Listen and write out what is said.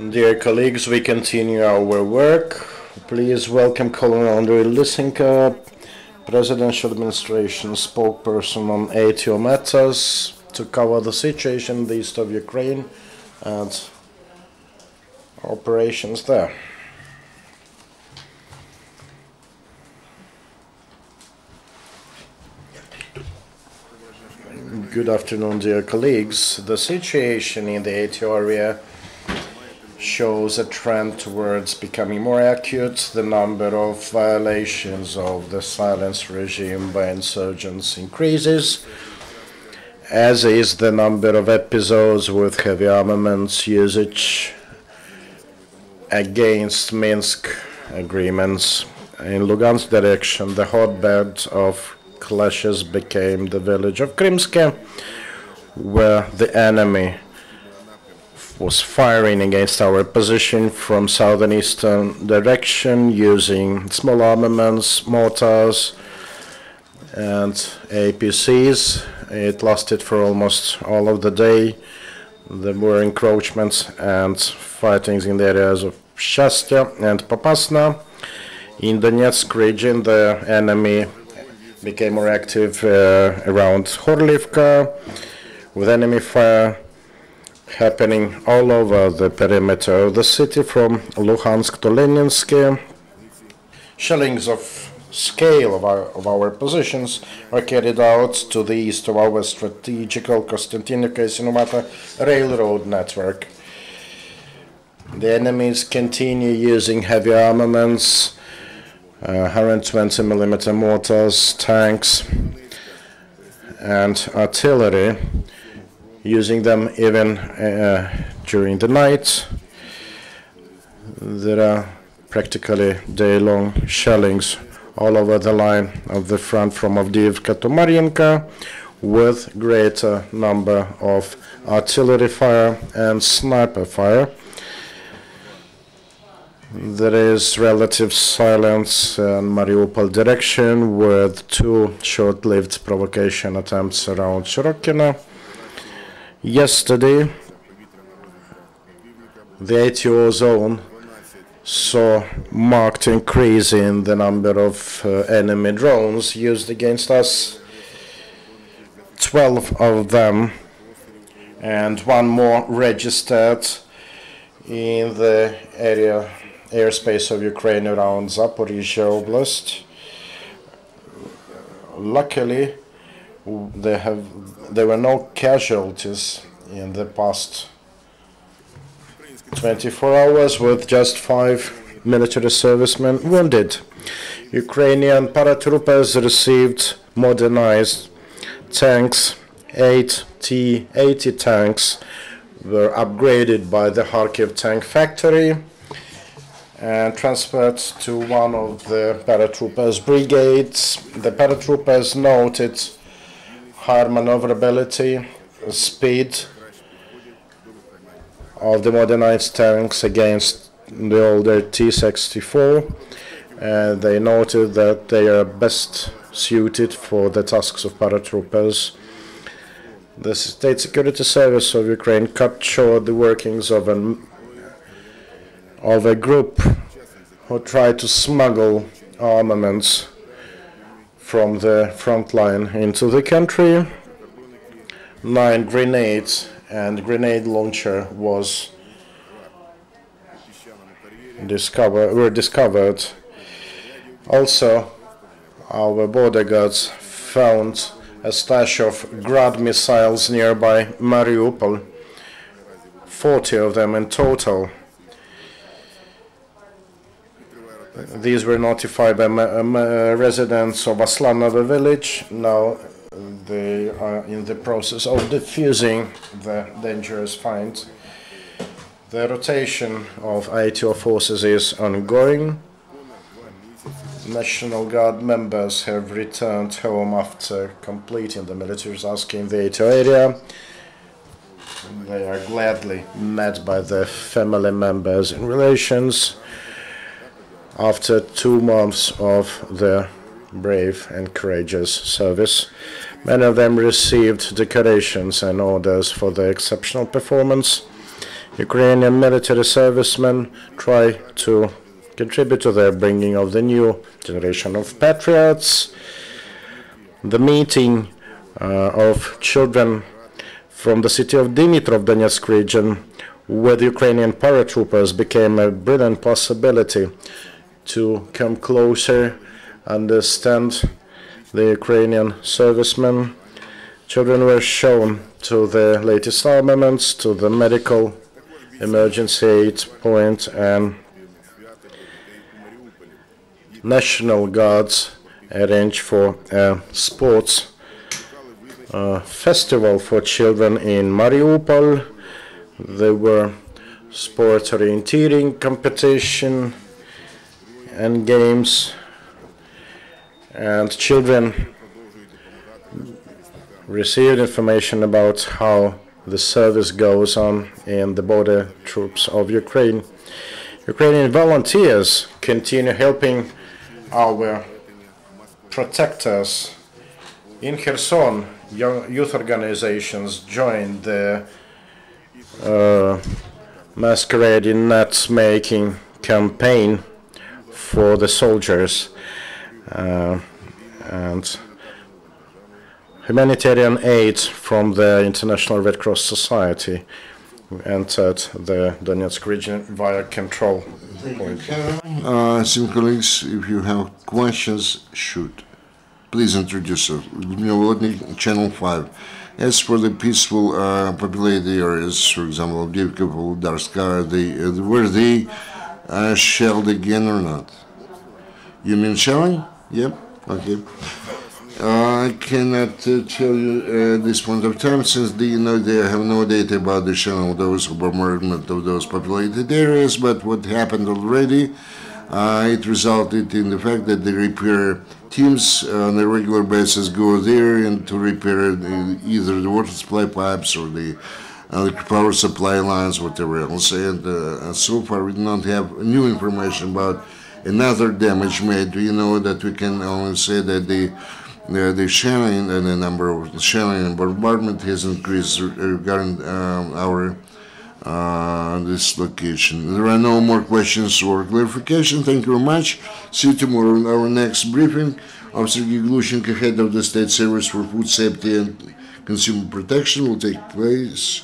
Dear colleagues, we continue our work. Please welcome Colonel Andriy Lysenko, Presidential Administration spokesperson on ATO matters, to cover the situation in the east of Ukraine and operations there. Good afternoon, dear colleagues. The situation in the ATO area shows a trend towards becoming more acute. The number of violations of the silence regime by insurgents increases, as is the number of episodes with heavy armaments usage against Minsk agreements. In Lugansk direction, the hotbed of clashes became the village of Krimske, where the enemy was firing against our position from southern eastern direction using small armaments, mortars and APCs. It lasted for almost all of the day. There were encroachments and fightings in the areas of Shastya and Popasna. In the Donetsk region, the enemy became more active around Horlivka, with enemy fire happening all over the perimeter of the city from Luhansk to Leninsk. Shellings of scale of our positions are carried out to the east of our strategical Konstantinivka-Sinomata railroad network. The enemies continue using heavy armaments, 120mm mortars, tanks and artillery, using them even during the night. There are practically day-long shellings all over the line of the front from Avdiivka to Mariinka, with greater number of artillery fire and sniper fire. There is relative silence in Mariupol direction, with two short-lived provocation attempts around Shirokino. Yesterday, the ATO zone saw marked increase in the number of enemy drones used against us, 12 of them, and one more registered in the airspace of Ukraine around Zaporizhia Oblast. Luckily, there were no casualties in the past 24 hours, with just 5 military servicemen wounded. Ukrainian paratroopers received modernized tanks. 8 T-80 tanks were upgraded by the Kharkiv tank factory and transferred to one of the paratroopers brigades. The paratroopers noted higher maneuverability, speed of the modernized tanks against the older T-64. They noted that they are best suited for the tasks of paratroopers. The State Security Service of Ukraine cut short the workings of a group who tried to smuggle armaments from the front line into the country. 9 grenades and grenade launcher were discovered. Also, our border guards found a stash of Grad missiles nearby Mariupol, 40 of them in total. These were notified by residents of Aslanovo village. Now they are in the process of defusing the dangerous find. The rotation of ATO forces is ongoing. National Guard members have returned home after completing the military task in the ATO area. They are gladly met by their family members and relations after 2 months of their brave and courageous service. Many of them received decorations and orders for their exceptional performance. Ukrainian military servicemen try to contribute to the bringing of the new generation of patriots. The meeting of children from the city of Dimitrov, Donetsk region, with Ukrainian paratroopers became a brilliant possibility to come closer, understand the Ukrainian servicemen. Children were shown to the latest armaments, to the medical emergency aid point, and National Guards arranged for a sports festival for children in Mariupol. There were sport orienteering competition and games, and children received information about how the service goes on in the border troops of Ukraine. Ukrainian volunteers continue helping our protectors. In Kherson, young youth organizations joined the masquerading net making campaign for the soldiers, and humanitarian aid from the International Red Cross Society entered the Donetsk region via control point. Esteemed colleagues, if you have questions, shoot. Please introduce yourself. Channel 5. As for the peaceful populated areas, for example, Avdiivka, Voloddarska, were they shelled again or not? You mean shelling? Yep. Okay. I cannot tell you at this point of time, since they have no data about the shelling of those bombardment of those populated areas. But what happened already, it resulted in the fact that the repair teams on a regular basis go there and to repair either the water supply pipes or the power supply lines, whatever else. And so far we do not have new information about another damage made. We know that we can only say that the shelling and the number of shelling and bombardment has increased regarding our this location. There are no more questions or clarification. Thank you very much. See you tomorrow in our next briefing. Officer Glushenko, head of the State Service for Food Safety and Consumer Protection, will take place.